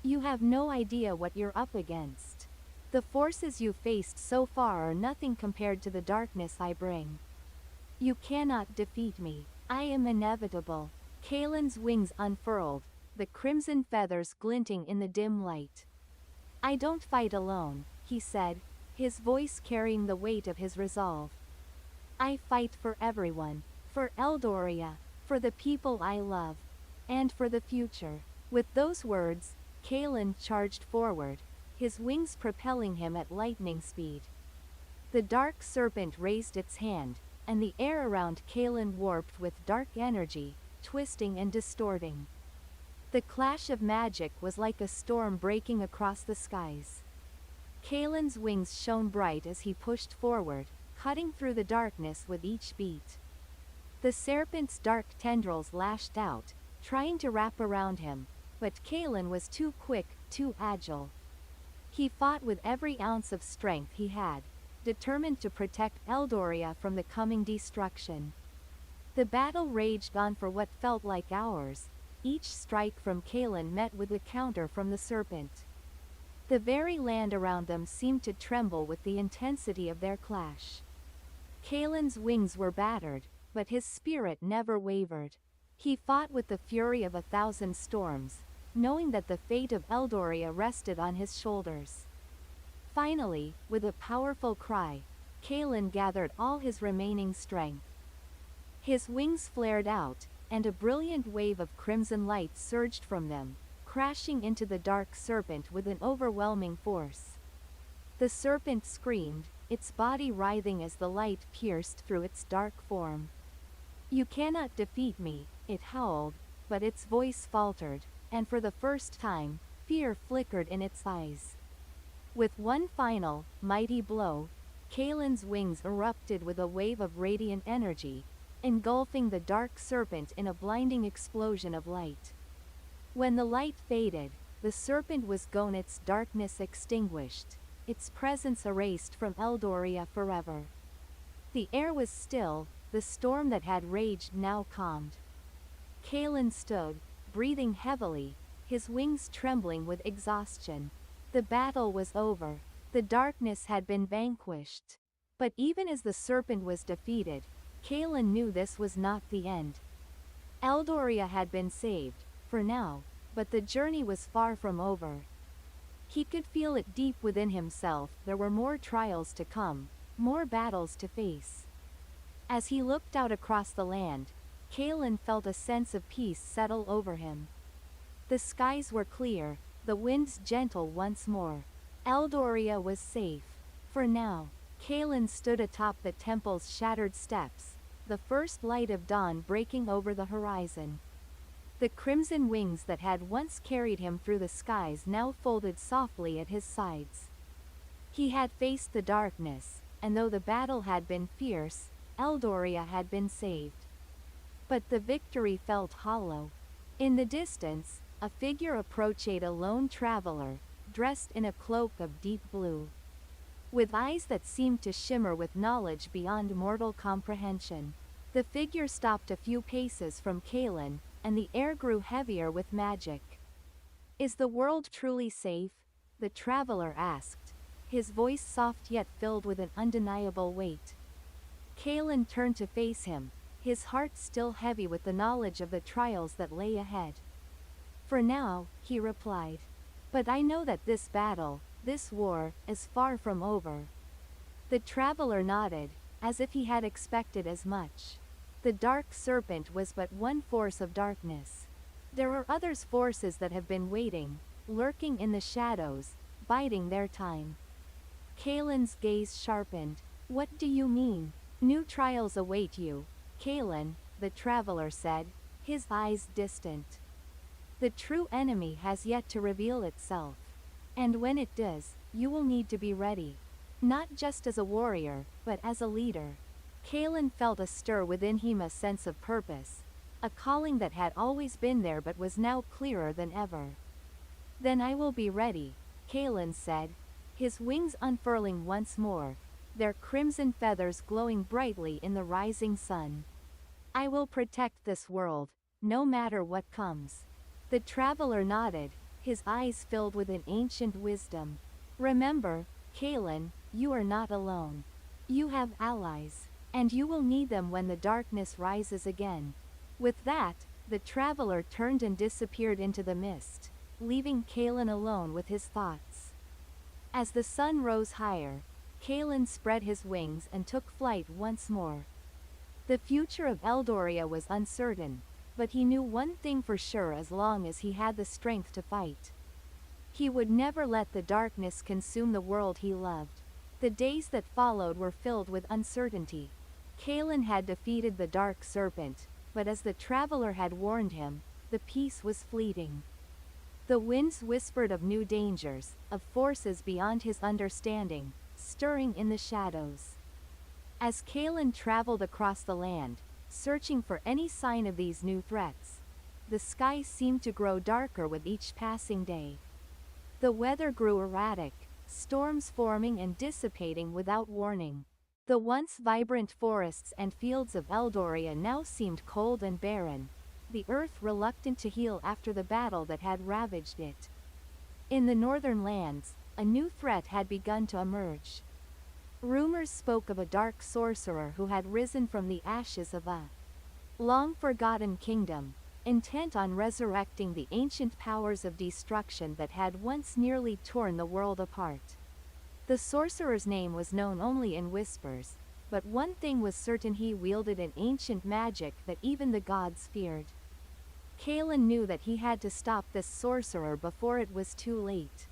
"You have no idea what you're up against. The forces you've faced so far are nothing compared to the darkness I bring. You cannot defeat me. I am inevitable." Kalen's wings unfurled, the crimson feathers glinting in the dim light. "I don't fight alone," he said, his voice carrying the weight of his resolve. "I fight for everyone, for Eldoria, for the people I love, and for the future." With those words, Kalen charged forward, his wings propelling him at lightning speed. The dark serpent raised its hand, and the air around Kalen warped with dark energy, twisting and distorting. The clash of magic was like a storm breaking across the skies. Kalen's wings shone bright as he pushed forward, cutting through the darkness with each beat. The serpent's dark tendrils lashed out, trying to wrap around him, but Kalen was too quick, too agile. He fought with every ounce of strength he had, determined to protect Eldoria from the coming destruction. The battle raged on for what felt like hours, each strike from Kalen met with a counter from the serpent. The very land around them seemed to tremble with the intensity of their clash. Kalen's wings were battered, but his spirit never wavered. He fought with the fury of 1,000 storms, knowing that the fate of Eldoria rested on his shoulders. Finally, with a powerful cry, Kalen gathered all his remaining strength. His wings flared out, and a brilliant wave of crimson light surged from them, crashing into the dark serpent with an overwhelming force. The serpent screamed, its body writhing as the light pierced through its dark form. "You cannot defeat me," it howled, but its voice faltered, and for the first time, fear flickered in its eyes. With one final, mighty blow, Kalen's wings erupted with a wave of radiant energy, engulfing the dark serpent in a blinding explosion of light. When the light faded, the serpent was gone, its darkness extinguished, its presence erased from Eldoria forever. The air was still, the storm that had raged now calmed. Kalen stood, breathing heavily, his wings trembling with exhaustion. The battle was over. The darkness had been vanquished. But even as the serpent was defeated, Kalen knew this was not the end. Eldoria had been saved, for now, but the journey was far from over. He could feel it deep within himself. There were more trials to come, more battles to face. As he looked out across the land, Kalen felt a sense of peace settle over him. The skies were clear, the winds gentle once more. Eldoria was safe. For now, Kalen stood atop the temple's shattered steps, the first light of dawn breaking over the horizon. The crimson wings that had once carried him through the skies now folded softly at his sides. He had faced the darkness, and though the battle had been fierce, Eldoria had been saved. But the victory felt hollow. In the distance, a figure approached, a lone traveler, dressed in a cloak of deep blue. With eyes that seemed to shimmer with knowledge beyond mortal comprehension. The figure stopped a few paces from Kalen, and the air grew heavier with magic. "Is the world truly safe?" the traveler asked, his voice soft yet filled with an undeniable weight. Kalen turned to face him, his heart still heavy with the knowledge of the trials that lay ahead. "For now," he replied. "But I know that this battle, this war, is far from over." The traveler nodded, as if he had expected as much. The dark serpent was but one force of darkness. There are other forces that have been waiting, lurking in the shadows, biding their time. Kalen's gaze sharpened. "What do you mean?" "New trials await you, Kalen," the traveler said, his eyes distant. "The true enemy has yet to reveal itself. And when it does, you will need to be ready. Not just as a warrior, but as a leader." Kalen felt a stir within him, a sense of purpose, a calling that had always been there but was now clearer than ever. "Then I will be ready," Kalen said, his wings unfurling once more, their crimson feathers glowing brightly in the rising sun. "I will protect this world, no matter what comes." The traveler nodded, his eyes filled with an ancient wisdom. "Remember, Kalen, you are not alone. You have allies, and you will need them when the darkness rises again." With that, the traveler turned and disappeared into the mist, leaving Kalen alone with his thoughts. As the sun rose higher, Kalen spread his wings and took flight once more. The future of Eldoria was uncertain, but he knew one thing for sure: as long as he had the strength to fight, he would never let the darkness consume the world he loved. The days that followed were filled with uncertainty. Kalen had defeated the dark serpent, but as the traveler had warned him, the peace was fleeting. The winds whispered of new dangers, of forces beyond his understanding, stirring in the shadows. As Kalen traveled across the land, searching for any sign of these new threats, the sky seemed to grow darker with each passing day. The weather grew erratic, storms forming and dissipating without warning. The once vibrant forests and fields of Eldoria now seemed cold and barren, the earth reluctant to heal after the battle that had ravaged it. In the northern lands, a new threat had begun to emerge. Rumors spoke of a dark sorcerer who had risen from the ashes of a long-forgotten kingdom, intent on resurrecting the ancient powers of destruction that had once nearly torn the world apart. The sorcerer's name was known only in whispers, but one thing was certain: he wielded an ancient magic that even the gods feared. Kalen knew that he had to stop this sorcerer before it was too late.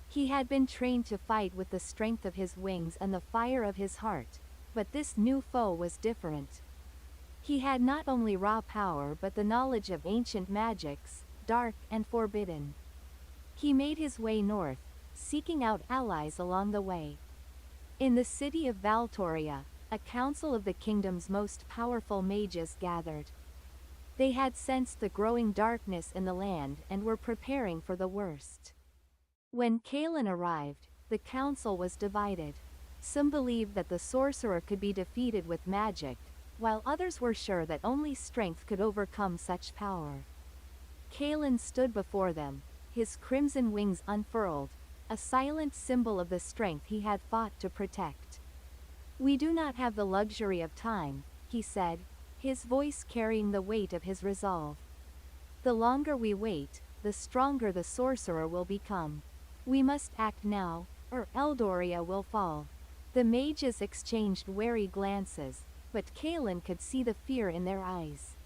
He had been trained to fight with the strength of his wings and the fire of his heart, but this new foe was different. He had not only raw power but the knowledge of ancient magics, dark and forbidden. He made his way north, seeking out allies along the way. In the city of Valtoria, a council of the kingdom's most powerful mages gathered. They had sensed the growing darkness in the land and were preparing for the worst. When Kalen arrived, the council was divided. Some believed that the sorcerer could be defeated with magic, while others were sure that only strength could overcome such power. Kalen stood before them, his crimson wings unfurled, a silent symbol of the strength he had fought to protect. "We do not have the luxury of time," he said, his voice carrying the weight of his resolve. "The longer we wait, the stronger the sorcerer will become. We must act now, or Eldoria will fall." The mages exchanged wary glances, but Kalen could see the fear in their eyes.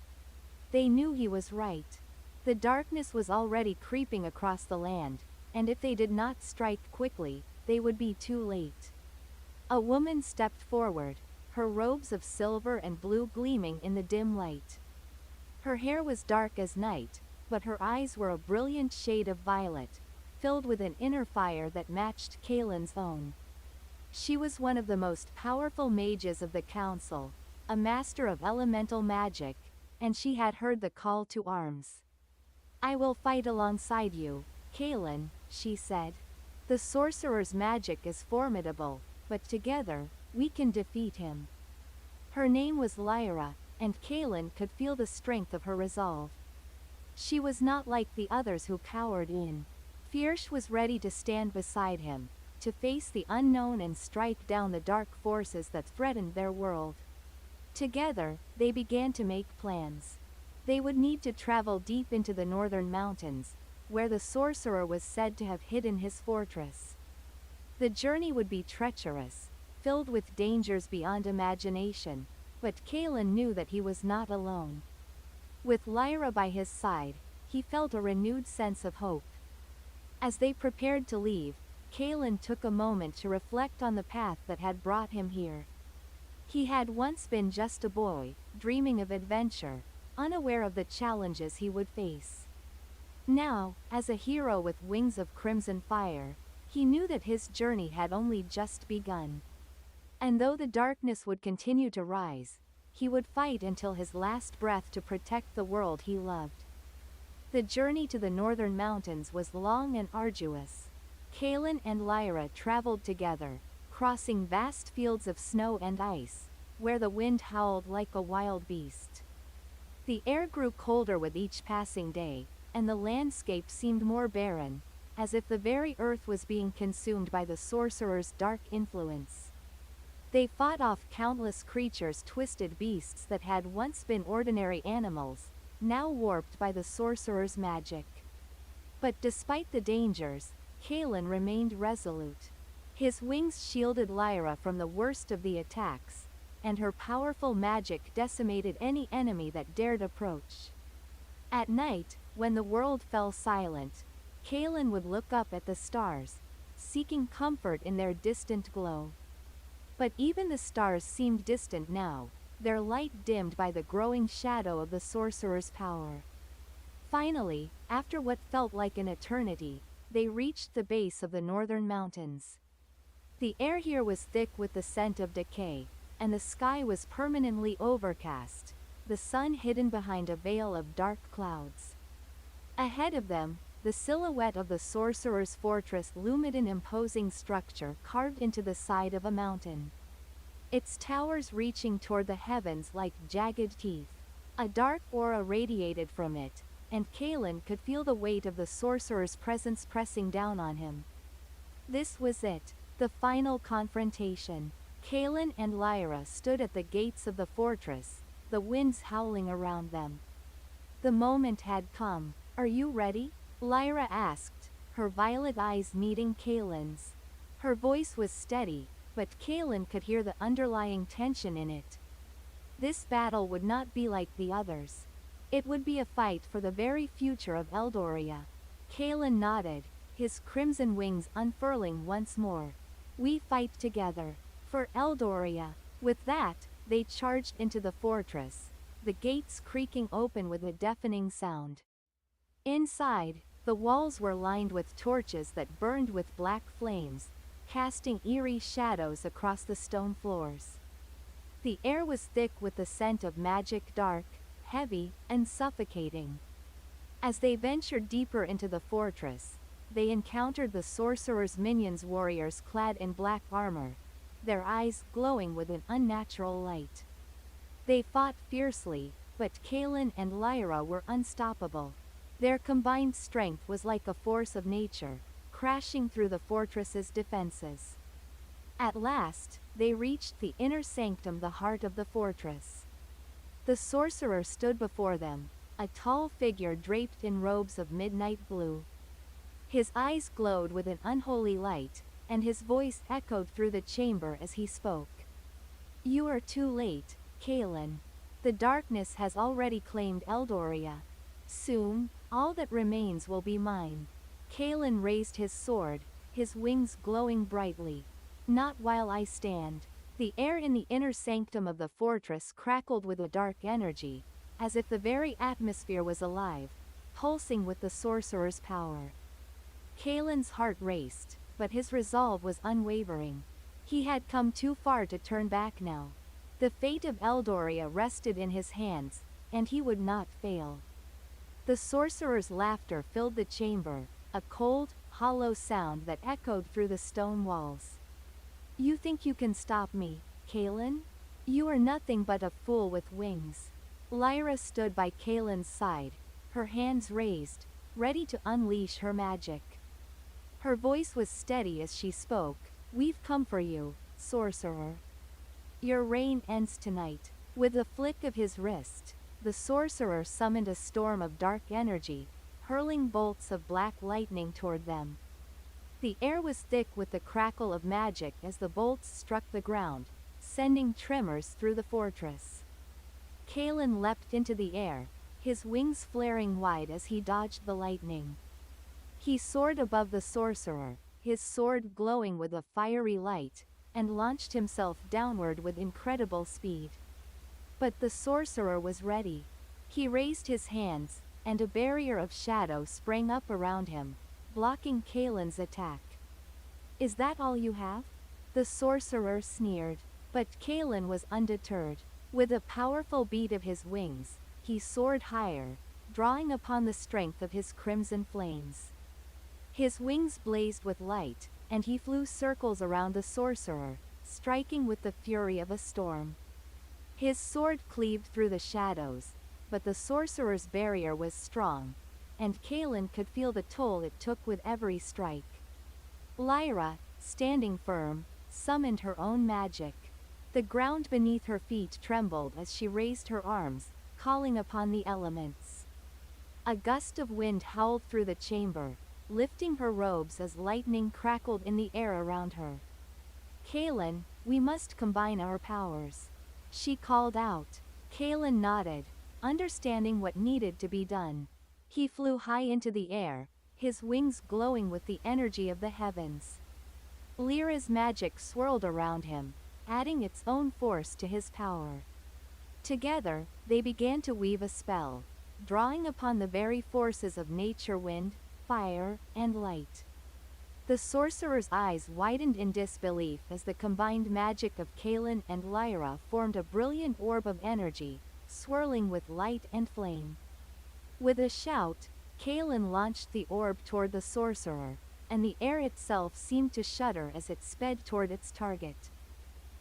They knew he was right. The darkness was already creeping across the land, and if they did not strike quickly, they would be too late. A woman stepped forward, her robes of silver and blue gleaming in the dim light. Her hair was dark as night, but her eyes were a brilliant shade of violet, filled with an inner fire that matched Kalen's own. She was one of the most powerful mages of the council, a master of elemental magic, and she had heard the call to arms. "I will fight alongside you, Kalen," she said. "The sorcerer's magic is formidable, but together, we can defeat him." Her name was Lyra, and Kalen could feel the strength of her resolve. She was not like the others who cowered in. Fierce was ready to stand beside him, to face the unknown and strike down the dark forces that threatened their world. Together, they began to make plans. They would need to travel deep into the northern mountains, where the sorcerer was said to have hidden his fortress. The journey would be treacherous, filled with dangers beyond imagination, but Kalen knew that he was not alone. With Lyra by his side, he felt a renewed sense of hope. As they prepared to leave, Kalen took a moment to reflect on the path that had brought him here. He had once been just a boy, dreaming of adventure, unaware of the challenges he would face. Now, as a hero with wings of crimson fire, he knew that his journey had only just begun. And though the darkness would continue to rise, he would fight until his last breath to protect the world he loved. The journey to the northern mountains was long and arduous. Kalen and Lyra traveled together, crossing vast fields of snow and ice, where the wind howled like a wild beast. The air grew colder with each passing day, and the landscape seemed more barren, as if the very earth was being consumed by the sorcerer's dark influence. They fought off countless creatures, twisted beasts that had once been ordinary animals, now warped by the sorcerer's magic. But despite the dangers, Kalen remained resolute. His wings shielded Lyra from the worst of the attacks, and her powerful magic decimated any enemy that dared approach. At night, when the world fell silent, Kalen would look up at the stars, seeking comfort in their distant glow. But even the stars seemed distant now, their light dimmed by the growing shadow of the sorcerer's power. Finally, after what felt like an eternity, they reached the base of the northern mountains. The air here was thick with the scent of decay, and the sky was permanently overcast, the sun hidden behind a veil of dark clouds. Ahead of them, the silhouette of the sorcerer's fortress loomed, an imposing structure carved into the side of a mountain, its towers reaching toward the heavens like jagged teeth. A dark aura radiated from it, and Kalen could feel the weight of the sorcerer's presence pressing down on him. This was it, the final confrontation. Kalen and Lyra stood at the gates of the fortress, the winds howling around them. The moment had come. "Are you ready?" Lyra asked, her violet eyes meeting Kalen's. Her voice was steady, but Kalen could hear the underlying tension in it. This battle would not be like the others. It would be a fight for the very future of Eldoria. Kalen nodded, his crimson wings unfurling once more. "We fight together. For Eldoria." With that, they charged into the fortress, the gates creaking open with a deafening sound. Inside, the walls were lined with torches that burned with black flames, casting eerie shadows across the stone floors. The air was thick with the scent of magic, dark, heavy, and suffocating. As they ventured deeper into the fortress, they encountered the sorcerer's minions, warriors clad in black armor, their eyes glowing with an unnatural light. They fought fiercely, but Kalen and Lyra were unstoppable. Their combined strength was like a force of nature, crashing through the fortress's defenses. At last, they reached the inner sanctum, the heart of the fortress. The sorcerer stood before them, a tall figure draped in robes of midnight blue. His eyes glowed with an unholy light, and his voice echoed through the chamber as he spoke. "You are too late, Kalen. The darkness has already claimed Eldoria. Soon, all that remains will be mine." Kalen raised his sword, his wings glowing brightly. "Not while I stand." The air in the inner sanctum of the fortress crackled with a dark energy, as if the very atmosphere was alive, pulsing with the sorcerer's power. Kalen's heart raced, but his resolve was unwavering. He had come too far to turn back now. The fate of Eldoria rested in his hands, and he would not fail. The sorcerer's laughter filled the chamber, a cold, hollow sound that echoed through the stone walls. "You think you can stop me, Kalen? You are nothing but a fool with wings." Lyra stood by Kalen's side, her hands raised, ready to unleash her magic. Her voice was steady as she spoke. "We've come for you, sorcerer. Your reign ends tonight." With a flick of his wrist, the sorcerer summoned a storm of dark energy, hurling bolts of black lightning toward them. The air was thick with the crackle of magic as the bolts struck the ground, sending tremors through the fortress. Kalen leapt into the air, his wings flaring wide as he dodged the lightning. He soared above the sorcerer, his sword glowing with a fiery light, and launched himself downward with incredible speed. But the sorcerer was ready. He raised his hands, and a barrier of shadow sprang up around him, blocking Kalen's attack. "Is that all you have?" The sorcerer sneered. But Kalen was undeterred. With a powerful beat of his wings, he soared higher, drawing upon the strength of his crimson flames. His wings blazed with light, and he flew circles around the sorcerer, striking with the fury of a storm. His sword cleaved through the shadows, but the sorcerer's barrier was strong, and Kalen could feel the toll it took with every strike. Lyra, standing firm, summoned her own magic. The ground beneath her feet trembled as she raised her arms, calling upon the elements. A gust of wind howled through the chamber, lifting her robes as lightning crackled in the air around her. "Kalen, we must combine our powers," she called out. Kalen nodded, understanding what needed to be done. He flew high into the air, his wings glowing with the energy of the heavens. Lyra's magic swirled around him, adding its own force to his power. Together, they began to weave a spell, drawing upon the very forces of nature: wind, fire, and light. The sorcerer's eyes widened in disbelief as the combined magic of Kaelin and Lyra formed a brilliant orb of energy, swirling with light and flame. With a shout, Kaelin launched the orb toward the sorcerer, and the air itself seemed to shudder as it sped toward its target.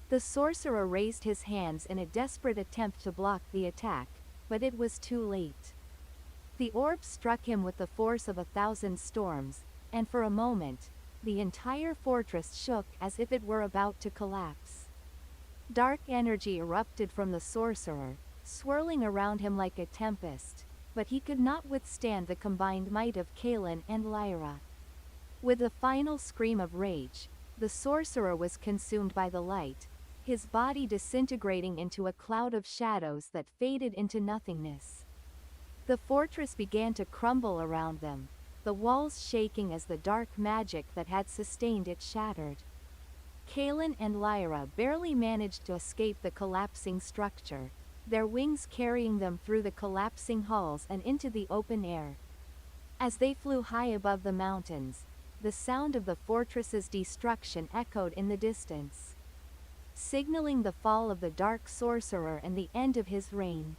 The sorcerer raised his hands in a desperate attempt to block the attack, but it was too late. The orb struck him with the force of 1,000 storms, and for a moment, the entire fortress shook as if it were about to collapse. Dark energy erupted from the sorcerer, swirling around him like a tempest, but he could not withstand the combined might of Kaelin and Lyra. With a final scream of rage, the sorcerer was consumed by the light, his body disintegrating into a cloud of shadows that faded into nothingness. The fortress began to crumble around them, the walls shaking as the dark magic that had sustained it shattered. Kaelin and Lyra barely managed to escape the collapsing structure, their wings carrying them through the collapsing halls and into the open air. As they flew high above the mountains, the sound of the fortress's destruction echoed in the distance, signaling the fall of the dark sorcerer and the end of his reign.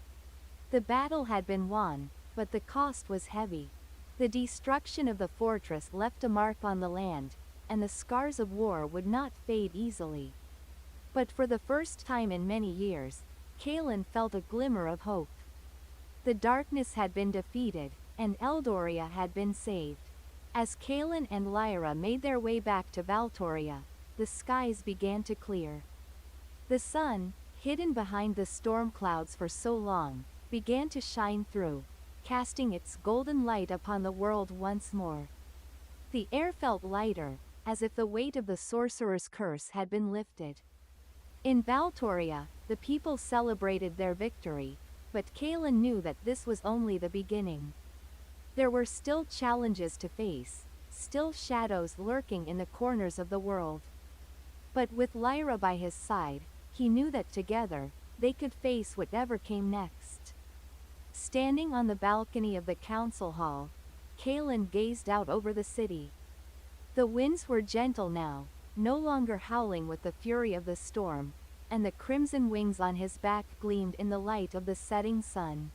The battle had been won, but the cost was heavy. The destruction of the fortress left a mark on the land, and the scars of war would not fade easily. But for the first time in many years, Kaelin felt a glimmer of hope. The darkness had been defeated, and Eldoria had been saved. As Kaelin and Lyra made their way back to Valtoria, the skies began to clear. The sun, hidden behind the storm clouds for so long, began to shine through, casting its golden light upon the world once more. The air felt lighter, as if the weight of the sorcerer's curse had been lifted. In Valtoria, the people celebrated their victory, but Kaelin knew that this was only the beginning. There were still challenges to face, still shadows lurking in the corners of the world. But with Lyra by his side, he knew that together, they could face whatever came next. Standing on the balcony of the council hall, Kaelin gazed out over the city. The winds were gentle now, no longer howling with the fury of the storm, and the crimson wings on his back gleamed in the light of the setting sun.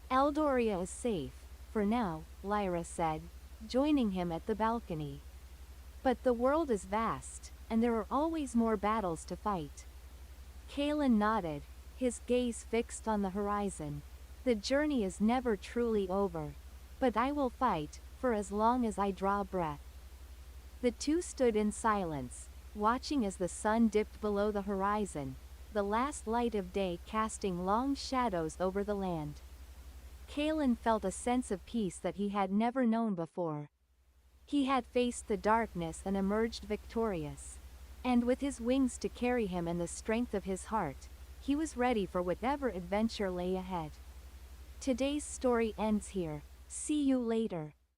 Eldoria is safe, for now, Lyra said, joining him at the balcony. But the world is vast, and there are always more battles to fight. Kaelin nodded, his gaze fixed on the horizon. The journey is never truly over. But I will fight, for as long as I draw breath. The two stood in silence, watching as the sun dipped below the horizon, the last light of day casting long shadows over the land. Kaelin felt a sense of peace that he had never known before. He had faced the darkness and emerged victorious. And with his wings to carry him and the strength of his heart, he was ready for whatever adventure lay ahead. Today's story ends here. See you later.